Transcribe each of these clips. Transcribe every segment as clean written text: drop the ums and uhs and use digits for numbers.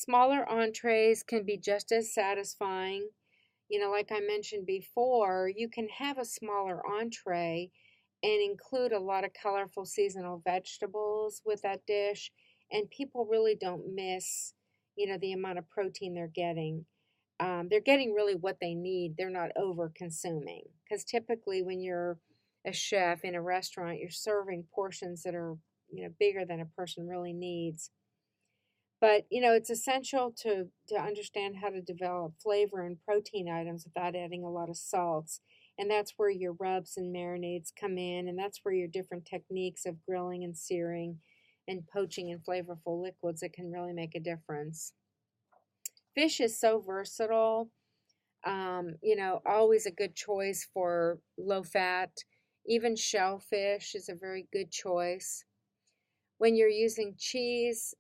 Smaller entrees can be just as satisfying. Like I mentioned before, you can have a smaller entree and include a lot of colorful seasonal vegetables with that dish, and people really don't miss, the amount of protein they're getting. They're getting really what they need. They're not over consuming. Because typically, when you're a chef in a restaurant, you're serving portions that are, bigger than a person really needs. But, it's essential to understand how to develop flavor and protein items without adding a lot of salts. And that's where your rubs and marinades come in, and that's where your different techniques of grilling and searing and poaching in flavorful liquids that can really make a difference. Fish is so versatile. Always a good choice for low fat. Even shellfish is a very good choice. When you're using cheese,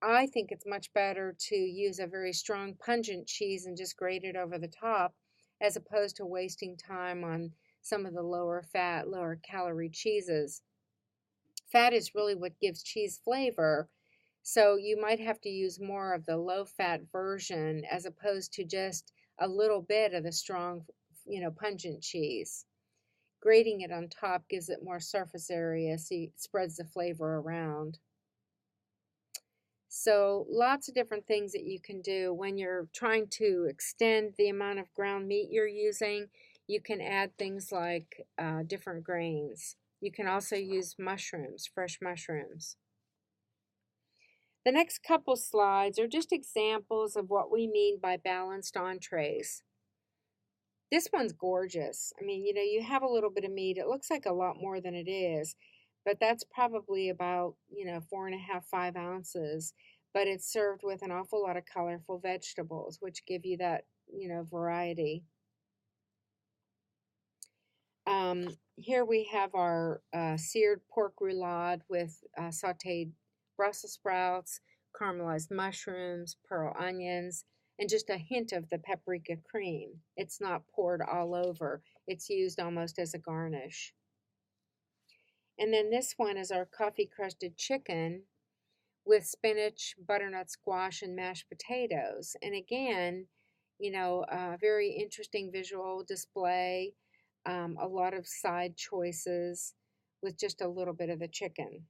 I think it's much better to use a very strong, pungent cheese and just grate it over the top, as opposed to wasting time on some of the lower fat, lower calorie cheeses. Fat is really what gives cheese flavor, so you might have to use more of the low fat version as opposed to just a little bit of the strong, pungent cheese. Grating it on top gives it more surface area, so it spreads the flavor around. So lots of different things that you can do when you're trying to extend the amount of ground meat you're using. You can add things like different grains. You can also use mushrooms, fresh mushrooms. The next couple slides are just examples of what we mean by balanced entrees. This one's gorgeous. I mean, you have a little bit of meat. It looks like a lot more than it is, but that's probably about, 4.5, 5 ounces. But it's served with an awful lot of colorful vegetables, which give you that, variety. Here we have our seared pork roulade with sauteed Brussels sprouts, caramelized mushrooms, pearl onions, and just a hint of the paprika cream. It's not poured all over. It's used almost as a garnish. And then this one is our coffee crusted chicken with spinach, butternut squash, and mashed potatoes. And again, a very interesting visual display, a lot of side choices with just a little bit of the chicken.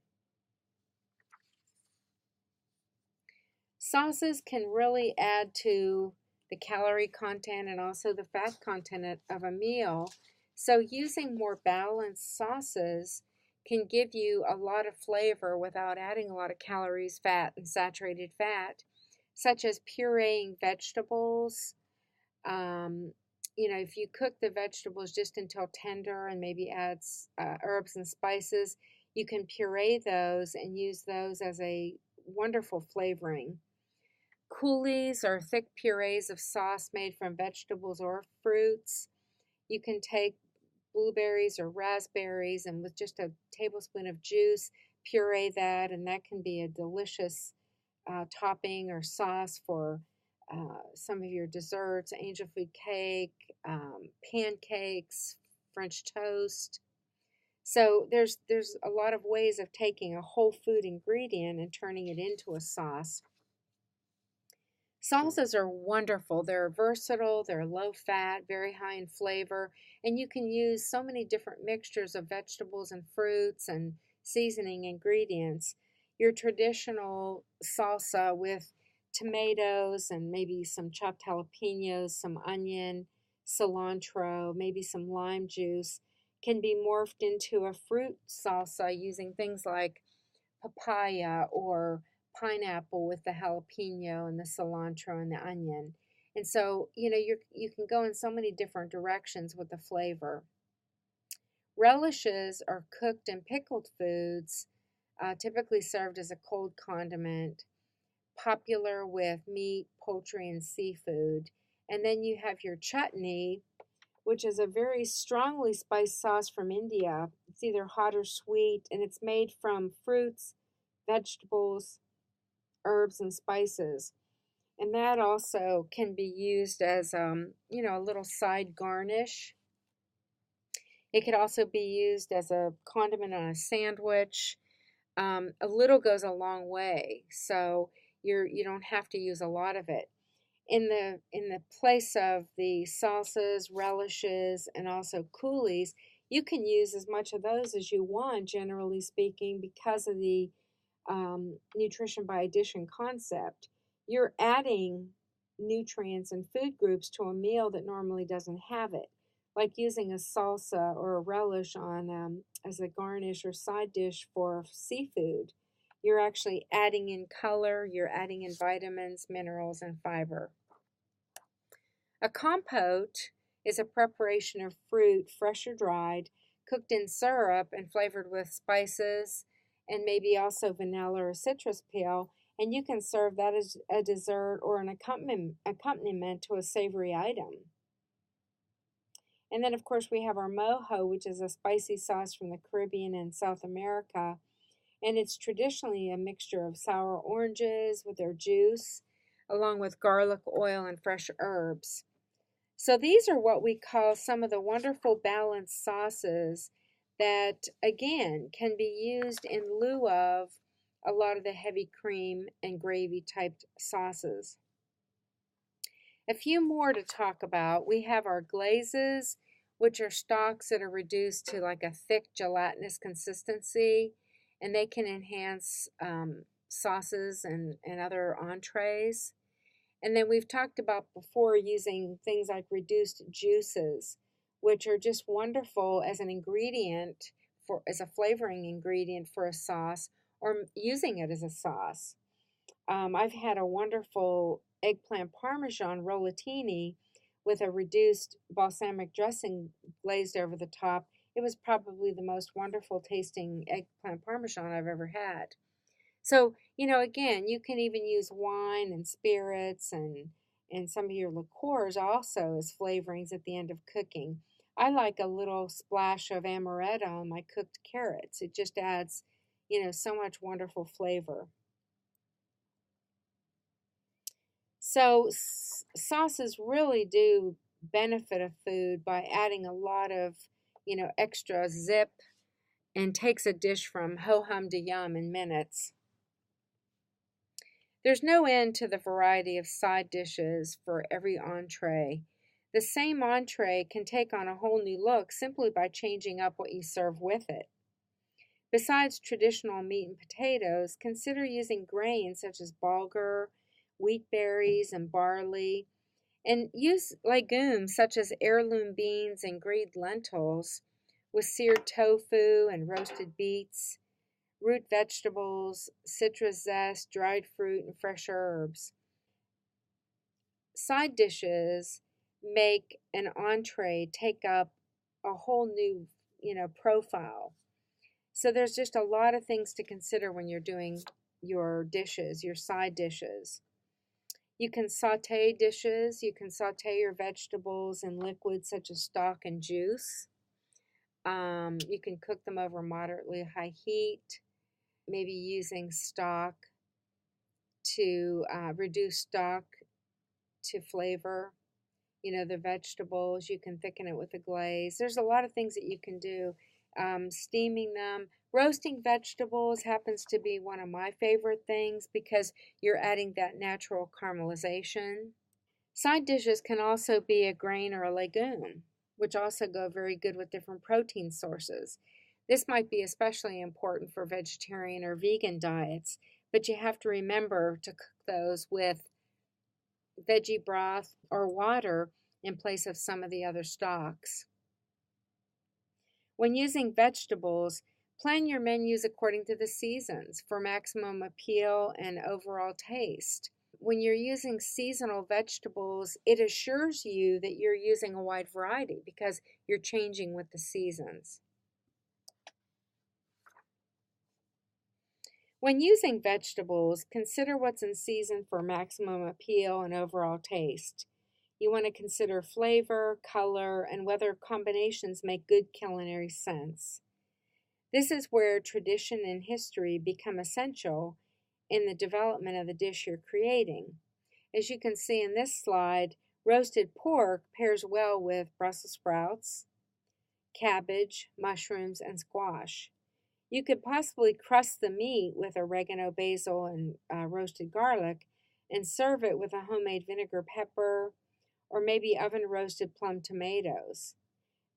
Sauces can really add to the calorie content and also the fat content of a meal. So using more balanced sauces can give you a lot of flavor without adding a lot of calories, fat, and saturated fat, such as pureeing vegetables. If you cook the vegetables just until tender and maybe add herbs and spices, you can puree those and use those as a wonderful flavoring. Coulis are thick purees of sauce made from vegetables or fruits. You can take blueberries or raspberries and with just a tablespoon of juice, puree that, and that can be a delicious topping or sauce for some of your desserts, angel food cake, pancakes, French toast. So there's a lot of ways of taking a whole food ingredient and turning it into a sauce. Salsas are wonderful. They're versatile, they're low fat, very high in flavor, and you can use so many different mixtures of vegetables and fruits and seasoning ingredients. Your traditional salsa with tomatoes and maybe some chopped jalapenos, some onion, cilantro, maybe some lime juice can be morphed into a fruit salsa using things like papaya or pineapple with the jalapeno and the cilantro and the onion. And so, you can go in so many different directions with the flavor. Relishes are cooked and pickled foods, typically served as a cold condiment, popular with meat, poultry, and seafood. And then you have your chutney, which is a very strongly spiced sauce from India. It's either hot or sweet, and it's made from fruits, vegetables, herbs, and spices. And that also can be used as, a little side garnish. It could also be used as a condiment on a sandwich. A little goes a long way. So You don't have to use a lot of it. In the place of the salsas, relishes, and also coulis, you can use as much of those as you want, generally speaking, because of the nutrition by addition concept. You're adding nutrients and food groups to a meal that normally doesn't have it, like using a salsa or a relish on as a garnish or side dish for seafood. You're actually adding in color, you're adding in vitamins, minerals, and fiber. A compote is a preparation of fruit, fresh or dried, cooked in syrup and flavored with spices and maybe also vanilla or citrus peel, and you can serve that as a dessert or an accompaniment to a savory item. And then, of course, we have our mojo, which is a spicy sauce from the Caribbean and South America, and it's traditionally a mixture of sour oranges with their juice, along with garlic oil and fresh herbs. So these are what we call some of the wonderful balanced sauces that, again, can be used in lieu of a lot of the heavy cream and gravy type sauces. A few more to talk about. We have our glazes, which are stocks that are reduced to like a thick gelatinous consistency, and they can enhance sauces and other entrees. And then we've talked about before using things like reduced juices, which are just wonderful as an ingredient as a flavoring ingredient for a sauce, or using it as a sauce. I've had a wonderful eggplant parmesan rollatini with a reduced balsamic dressing glazed over the top. It was probably the most wonderful tasting eggplant parmesan I've ever had. So, again, you can even use wine and spirits and some of your liqueurs also as flavorings at the end of cooking. I like a little splash of amaretto on my cooked carrots. It just adds, so much wonderful flavor. So, sauces really do benefit a food by adding a lot of, extra zip, and takes a dish from ho-hum to yum in minutes. There's no end to the variety of side dishes for every entree. The same entree can take on a whole new look simply by changing up what you serve with it. Besides traditional meat and potatoes, consider using grains such as bulgur, wheat berries, and barley, and use legumes such as heirloom beans and green lentils with seared tofu and roasted beets, root vegetables, citrus zest, dried fruit, and fresh herbs. Side dishes make an entree take up a whole new, profile. So there's just a lot of things to consider when you're doing your dishes, your side dishes. You can saute dishes. You can saute your vegetables in liquids such as stock and juice. You can cook them over moderately high heat, maybe using stock to reduce stock to flavor. The vegetables, you can thicken it with a glaze. There's a lot of things that you can do. Steaming them. Roasting vegetables happens to be one of my favorite things because you're adding that natural caramelization. Side dishes can also be a grain or a legume, which also go very good with different protein sources. This might be especially important for vegetarian or vegan diets, but you have to remember to cook those with veggie broth or water in place of some of the other stocks. When using vegetables, plan your menus according to the seasons for maximum appeal and overall taste. When you're using seasonal vegetables, it assures you that you're using a wide variety because you're changing with the seasons. When using vegetables, consider what's in season for maximum appeal and overall taste. You want to consider flavor, color, and whether combinations make good culinary sense. This is where tradition and history become essential in the development of the dish you're creating. As you can see in this slide, roasted pork pairs well with Brussels sprouts, cabbage, mushrooms, and squash. You could possibly crust the meat with oregano, basil, and roasted garlic and serve it with a homemade vinegar pepper or maybe oven roasted plum tomatoes.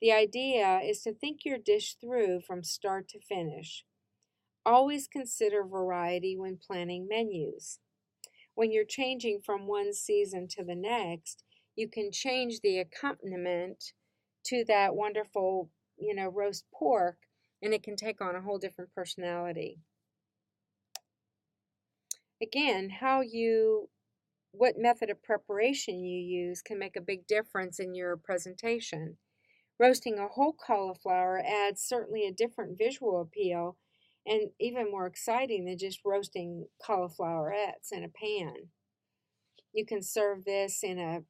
The idea is to think your dish through from start to finish. Always consider variety when planning menus. When you're changing from one season to the next, you can change the accompaniment to that wonderful, roast pork, and it can take on a whole different personality. Again, what method of preparation you use can make a big difference in your presentation. Roasting a whole cauliflower adds certainly a different visual appeal and even more exciting than just roasting cauliflowerettes in a pan. You can serve this in a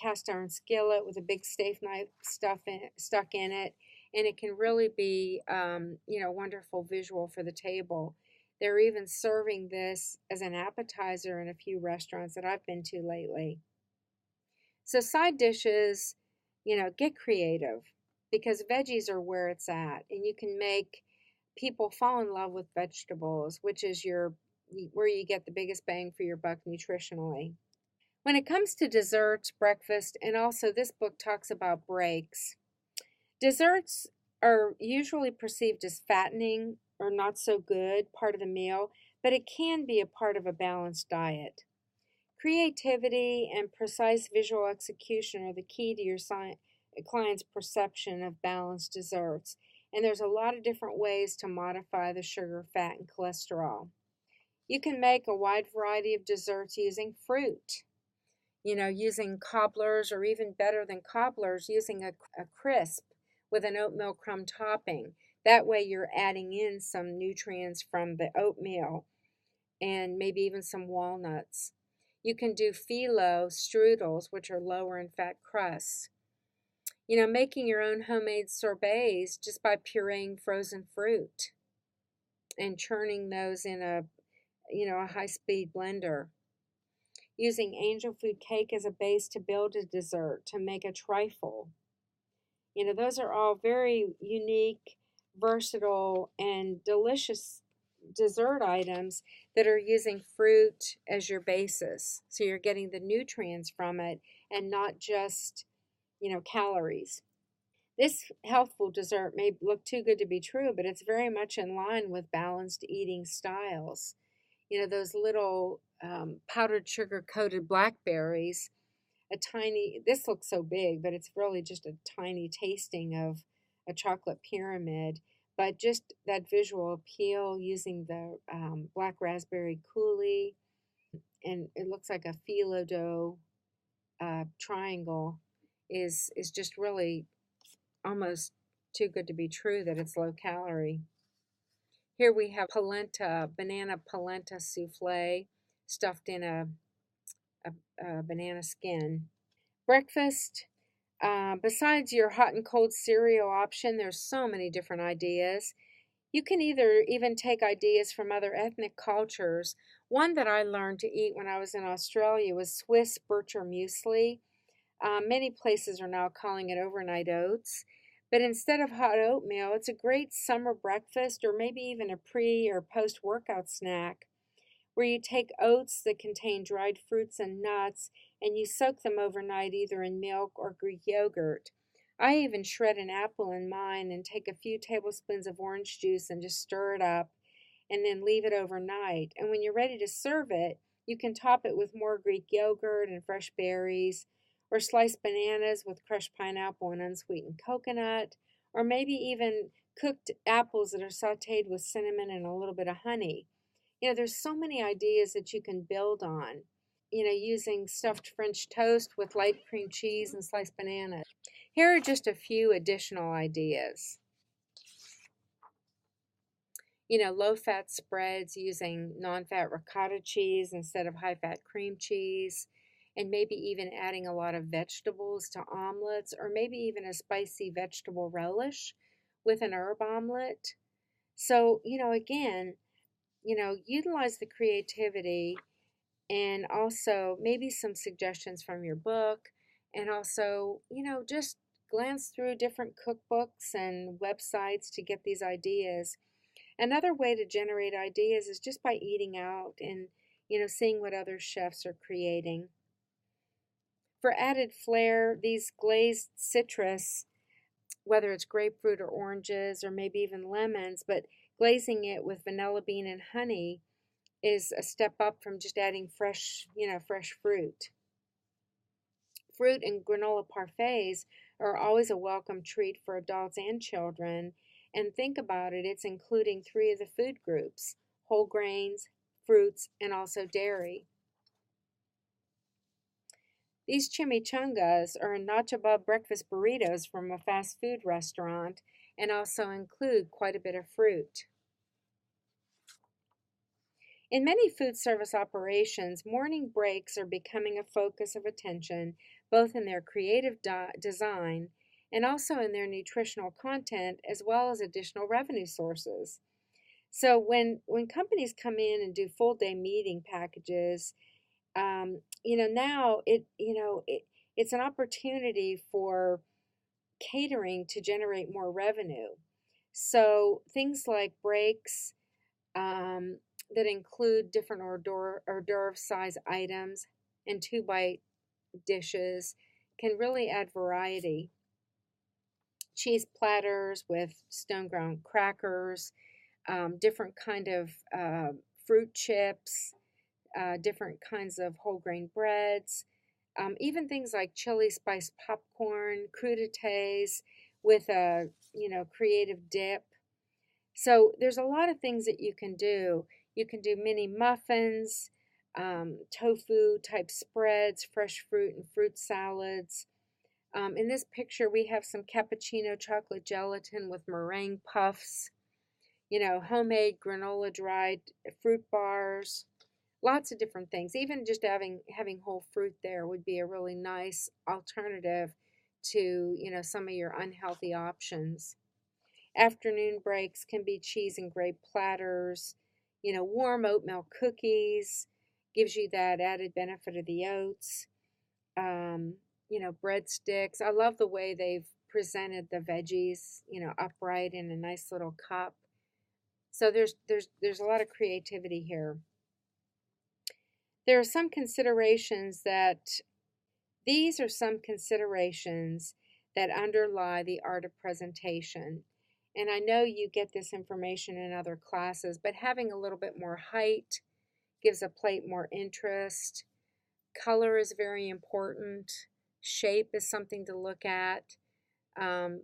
cast iron skillet with a big steak knife stuck in it, and it can really be, wonderful visual for the table. They're even serving this as an appetizer in a few restaurants that I've been to lately. So side dishes, get creative because veggies are where it's at, and you can make people fall in love with vegetables, which is where you get the biggest bang for your buck nutritionally. When it comes to desserts, breakfast, and also this book talks about breaks, desserts are usually perceived as fattening or not so good part of the meal, but it can be a part of a balanced diet. Creativity and precise visual execution are the key to your client's perception of balanced desserts, and there's a lot of different ways to modify the sugar, fat, and cholesterol. You can make a wide variety of desserts using fruit, using cobblers, or even better than cobblers, using a crisp with an oatmeal crumb topping. That way, you're adding in some nutrients from the oatmeal and maybe even some walnuts. You can do phyllo strudels, which are lower in fat crusts. Making your own homemade sorbets just by pureeing frozen fruit and churning those in a high-speed blender. Using angel food cake as a base to build a dessert, to make a trifle. Those are all very unique, versatile, and delicious dessert items that are using fruit as your basis. So you're getting the nutrients from it and not just, calories. This healthful dessert may look too good to be true, but it's very much in line with balanced eating styles. Those little powdered sugar coated blackberries, this looks so big, but it's really just a tiny tasting of a chocolate pyramid. But just that visual appeal using the black raspberry coulis, and it looks like a phyllo dough triangle, is just really almost too good to be true that it's low calorie. Here we have banana polenta souffle stuffed in a banana skin. Breakfast, besides your hot and cold cereal option, there's so many different ideas. You can either even take ideas from other ethnic cultures. One that I learned to eat when I was in Australia was Swiss Bircher muesli. Many places are now calling it overnight oats. But instead of hot oatmeal, it's a great summer breakfast or maybe even a pre or post workout snack where you take oats that contain dried fruits and nuts and you soak them overnight either in milk or Greek yogurt. I even shred an apple in mine and take a few tablespoons of orange juice and just stir it up and then leave it overnight. And when you're ready to serve it, you can top it with more Greek yogurt and fresh berries, or sliced bananas with crushed pineapple and unsweetened coconut, or maybe even cooked apples that are sauteed with cinnamon and a little bit of honey. There's so many ideas that you can build on, using stuffed French toast with light cream cheese and sliced bananas. Here are just a few additional ideas. Low fat spreads using non fat ricotta cheese instead of high fat cream cheese, and maybe even adding a lot of vegetables to omelets, or maybe even a spicy vegetable relish with an herb omelet. So, again, utilize the creativity and also maybe some suggestions from your book, and also, just glance through different cookbooks and websites to get these ideas. Another way to generate ideas is just by eating out and, seeing what other chefs are creating. For added flair, these glazed citrus, whether it's grapefruit or oranges or maybe even lemons, but glazing it with vanilla bean and honey is a step up from just adding fresh fruit. Fruit and granola parfaits are always a welcome treat for adults and children. And think about it, it's including three of the food groups: whole grains, fruits, and also dairy. These chimichangas are notch above breakfast burritos from a fast food restaurant and also include quite a bit of fruit. In many food service operations, morning breaks are becoming a focus of attention, both in their creative design and also in their nutritional content, as well as additional revenue sources. So when companies come in and do full day meeting packages, now it's an opportunity for catering to generate more revenue. So things like breaks, that include different hors d'oeuvre size items and two bite dishes can really add variety. Cheese platters with stone ground crackers, different kind of fruit chips, different kinds of whole grain breads, even things like chili spiced popcorn, crudités with a creative dip. So there's a lot of things that you can do. You can do mini muffins, tofu type spreads, fresh fruit and fruit salads. In this picture, we have some cappuccino chocolate gelatin with meringue puffs, homemade granola dried fruit bars, lots of different things. Even just having whole fruit there would be a really nice alternative to, some of your unhealthy options. Afternoon breaks can be cheese and grape platters, warm oatmeal cookies, gives you that added benefit of the oats. Breadsticks. I love the way they've presented the veggies, upright in a nice little cup. So there's a lot of creativity here. There are some considerations that These are some considerations that underlie the art of presentation. And I know you get this information in other classes, but having a little bit more height gives a plate more interest. Color is very important. Shape is something to look at.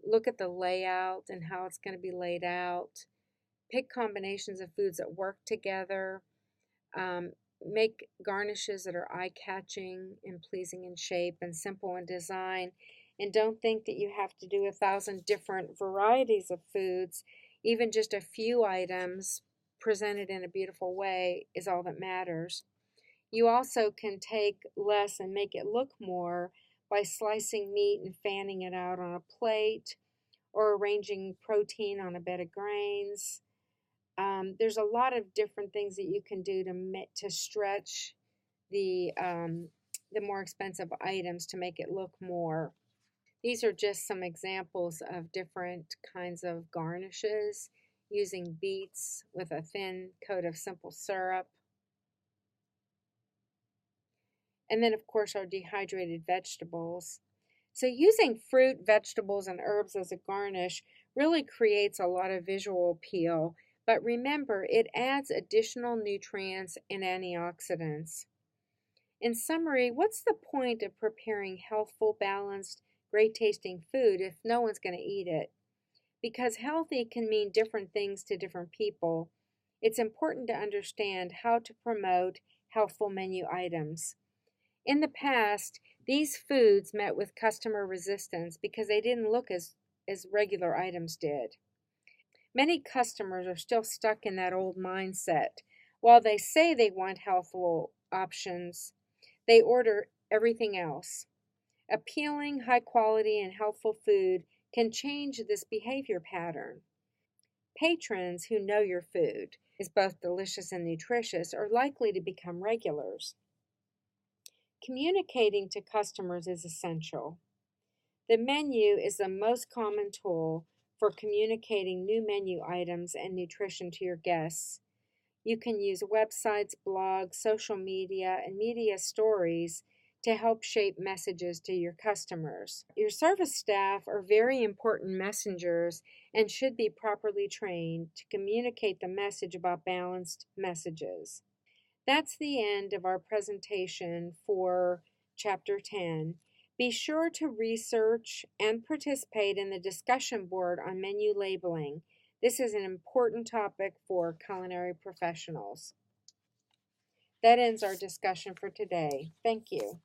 Look at the layout and how it's going to be laid out. Pick combinations of foods that work together. Um, Make garnishes that are eye-catching and pleasing in shape and simple in design. And don't think that you have to do 1,000 different varieties of foods. Even just a few items presented in a beautiful way is all that matters. You also can take less and make it look more by slicing meat and fanning it out on a plate or arranging protein on a bed of grains. There's a lot of different things that you can do to stretch the more expensive items to make it look more. These are just some examples of different kinds of garnishes using beets with a thin coat of simple syrup. And then, of course, our dehydrated vegetables. So using fruit, vegetables, and herbs as a garnish really creates a lot of visual appeal. But remember, it adds additional nutrients and antioxidants. In summary, what's the point of preparing healthful, balanced, great tasting food if no one's going to eat it? Because healthy can mean different things to different people. It's important to understand how to promote healthful menu items. In the past, these foods met with customer resistance because they didn't look as regular items did. Many customers are still stuck in that old mindset. While they say they want healthful options, they order everything else. Appealing, high quality, and healthful food can change this behavior pattern. Patrons who know your food is both delicious and nutritious are likely to become regulars. Communicating to customers is essential. The menu is the most common tool for communicating new menu items and nutrition to your guests. You can use websites, blogs, social media, and media stories to help shape messages to your customers. Your service staff are very important messengers and should be properly trained to communicate the message about balanced messages. That's the end of our presentation for Chapter 10. Be sure to research and participate in the discussion board on menu labeling. This is an important topic for culinary professionals. That ends our discussion for today. Thank you.